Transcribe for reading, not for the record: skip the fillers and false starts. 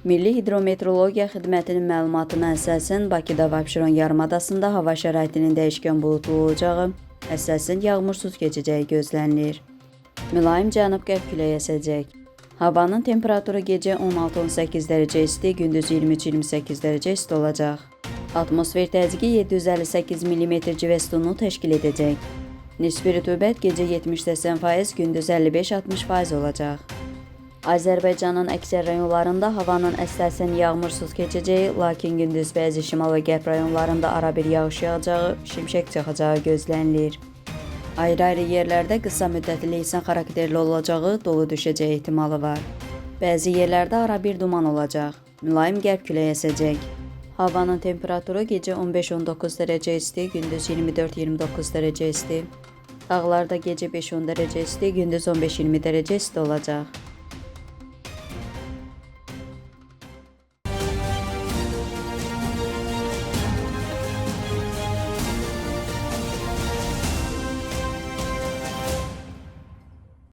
Milli Hidrometeorologiya Xidmətinin məlumatına əsasən Bakıda və Abşeron yarımadasında hava şəraitinin dəyişkən buludlu olacağı, əsasən yağmursuz keçəcəyi gözlənilir. Mülayim cənub-qərb küləyi əsəcək. Havanın temperaturu gecə 16-18 dərəcə isti, gündüz 23-28 dərəcə isti olacaq. Atmosfer təzyiqi 758 mm civə sütunu təşkil edəcək. Nisbi rütubət gecə 70-80%, gündüz 55-60% olacaq. Azərbaycanın əksər rayonlarında havanın əsasən yağmursuz keçəcəyi, lakin gündüz bəzi şimal və qərb rayonlarında arabir yağış yağacağı, şimşək çaxacağı gözlənilir. Ayrı-ayrı yerlərdə qısa müddətli leysan xarakterli olacağı, dolu düşəcəyi ehtimalı var. Bəzi yerlərdə arabir duman olacaq. Mülayim qərb küləyi əsəcək. Havanın temperaturu gecə 15-19 dərəcə isti, gündüz 24-29 dərəcə isti. Dağlarda gecə 5-10 dərəcə isti, gündüz 15-20 dərəcə isti olacaq.